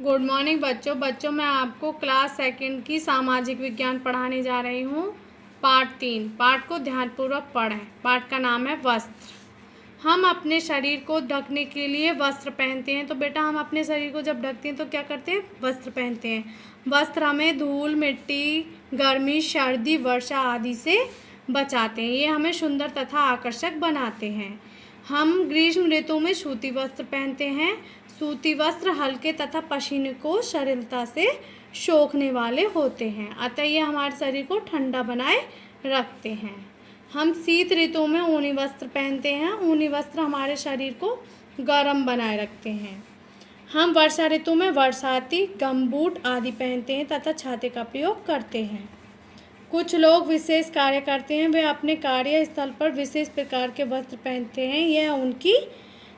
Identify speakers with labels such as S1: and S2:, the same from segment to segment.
S1: Good morning बच्चों मैं आपको क्लास सेकंड की सामाजिक विज्ञान पढ़ाने जा रही हूँ। पार्ट 3। पाठ को ध्यानपूर्वक पढ़ें। पाठ का नाम है वस्त्र। हम अपने शरीर को ढकने के लिए वस्त्र पहनते हैं। तो बेटा हम अपने शरीर को जब ढकते हैं तो क्या करते हैं? वस्त्र पहनते हैं। वस्त्र हमें धूल, मिट्टी, गर्मी, सर्दी, वर्षा आदि से बचाते हैं। ये हमें सुंदर तथा आकर्षक बनाते हैं। हम ग्रीष्म ऋतु में सूती वस्त्र पहनते हैं। सूती वस्त्र हल्के तथा पसीने को सरलता से सोखने वाले होते हैं, अतः ये हमारे शरीर को ठंडा बनाए रखते हैं। हम शीत ऋतु में ऊनी वस्त्र पहनते हैं। ऊनी वस्त्र हमारे शरीर को गर्म बनाए रखते हैं। हम वर्षा ऋतु में बरसाती, गमबूट आदि पहनते हैं तथा छाते का प्रयोग करते हैं। कुछ लोग विशेष कार्य करते हैं, वे अपने कार्यस्थल पर विशेष प्रकार के वस्त्र पहनते हैं। यह उनकी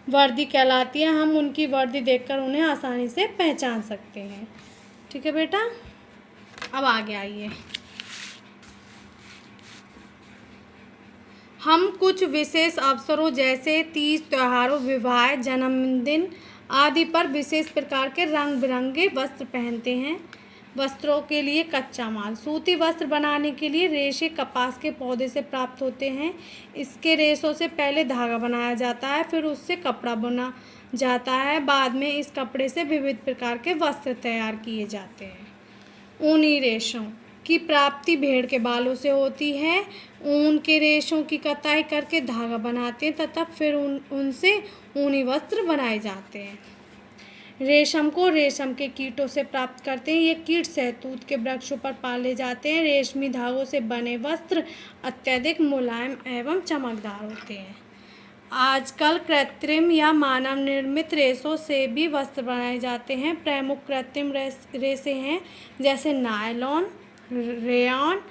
S1: वर्दी कहलाती है। हम उनकी वर्दी देखकर उन्हें आसानी से पहचान सकते हैं। ठीक है बेटा, अब आगे आइए। हम कुछ विशेष अवसरों जैसे तीज, त्योहारों, विवाह, जन्मदिन आदि पर विशेष प्रकार के रंग बिरंगे वस्त्र पहनते हैं। वस्त्रों के लिए कच्चा माल। सूती वस्त्र बनाने के लिए रेशे कपास के पौधे से प्राप्त होते हैं। इसके रेशों से पहले धागा बनाया जाता है, फिर उससे कपड़ा बुना जाता है। बाद में इस कपड़े से विविध प्रकार के वस्त्र तैयार किए जाते हैं। ऊनी रेशों की प्राप्ति भेड़ के बालों से होती है। ऊन के रेशों की कताई करके धागा बनाते हैं तथा फिर उनसे ऊनी वस्त्र बनाए जाते हैं। रेशम को रेशम के कीटों से प्राप्त करते हैं। ये कीट शहतूत के वृक्षों पर पाले जाते हैं। रेशमी धागों से बने वस्त्र अत्यधिक मुलायम एवं चमकदार होते हैं। आजकल कृत्रिम या मानव निर्मित रेशों से भी वस्त्र बनाए जाते हैं। प्रमुख कृत्रिम रेशे हैं जैसे नायलॉन, रेयॉन,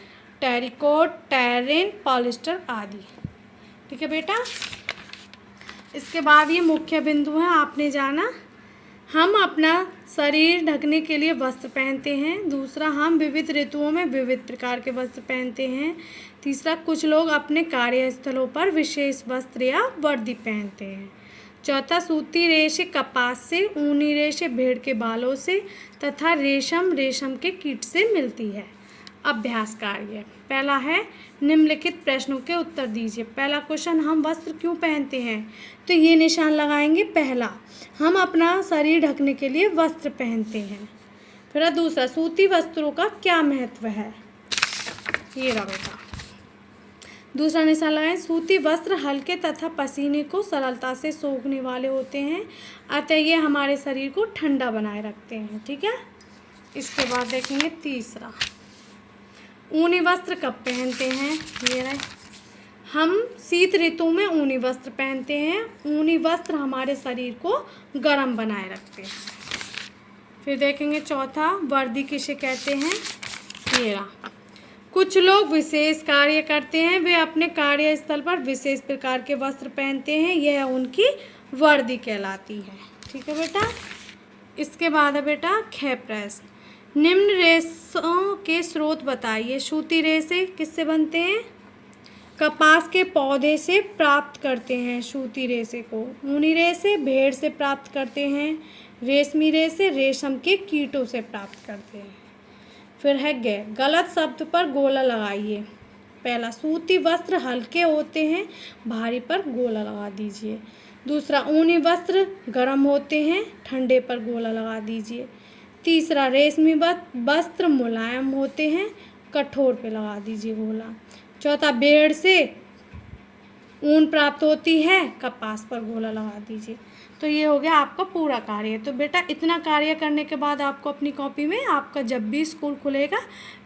S1: टेरिकोट, टेरिन, पॉलिस्टर आदि। ठीक है बेटा, इसके बाद ये मुख्य बिंदु हैं आपने जाना। हम अपना शरीर ढकने के लिए वस्त्र पहनते हैं। दूसरा, हम विविध ऋतुओं में विविध प्रकार के वस्त्र पहनते हैं। तीसरा, कुछ लोग अपने कार्यस्थलों पर विशेष वस्त्र या वर्दी पहनते हैं। चौथा, सूती रेशे कपास से, ऊनी रेशे भेड़ के बालों से तथा रेशम के कीट से मिलती है। अभ्यास कार्य पहला है, निम्नलिखित प्रश्नों के उत्तर दीजिए। पहला क्वेश्चन, हम वस्त्र क्यों पहनते हैं? तो ये निशान लगाएंगे। पहला, हम अपना शरीर ढकने के लिए वस्त्र पहनते हैं। फिर दूसरा, सूती वस्त्रों का क्या महत्व है? ये रहा बेटा। दूसरा निशान लगाएं, सूती वस्त्र हल्के तथा पसीने को सरलता से सोखने वाले होते हैं, अतः ये हमारे शरीर को ठंडा बनाए रखते हैं। ठीक है, इसके बाद देखेंगे तीसरा, ऊनी वस्त्र कब पहनते हैं? ये रहे, हम शीत ऋतु में ऊनी वस्त्र पहनते हैं। ऊनी वस्त्र हमारे शरीर को गर्म बनाए रखते हैं। फिर देखेंगे चौथा, वर्दी किसे कहते हैं? ये रहा, कुछ लोग विशेष कार्य करते हैं, वे अपने कार्यस्थल पर विशेष प्रकार के वस्त्र पहनते हैं, यह उनकी वर्दी कहलाती है। ठीक है बेटा, इसके बाद है बेटा ख प्रश्न, निम्न रेशों के स्रोत बताइए। सूती रेशे किससे बनते हैं? कपास के पौधे से प्राप्त करते हैं सूती रेशे को। ऊनी रेशे भेड़ से प्राप्त करते हैं। रेशमी रेशे रेशम के कीटों से प्राप्त करते हैं। फिर है गलत शब्द पर गोला लगाइए। पहला, सूती वस्त्र हल्के होते हैं, भारी पर गोला लगा दीजिए। दूसरा, ऊनी वस्त्र गर्म होते हैं, ठंडे पर गोला लगा दीजिए। तीसरा, रेशमी वस्त्र मुलायम होते हैं, कठोर पे लगा दीजिए गोला। चौथा, भेड़ से ऊन प्राप्त होती है, कपास पर गोला लगा दीजिए। तो ये हो गया आपका पूरा कार्य। तो बेटा इतना कार्य करने के बाद आपको अपनी कॉपी में, आपका जब भी स्कूल खुलेगा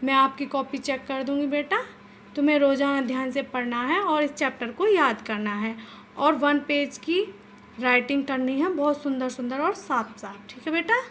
S1: मैं आपकी कॉपी चेक कर दूँगी बेटा। तुम्हें रोज़ाना ध्यान से पढ़ना है और इस चैप्टर को याद करना है और 1 पेज की राइटिंग करनी है, बहुत सुंदर सुंदर और साफ साफ। ठीक है बेटा।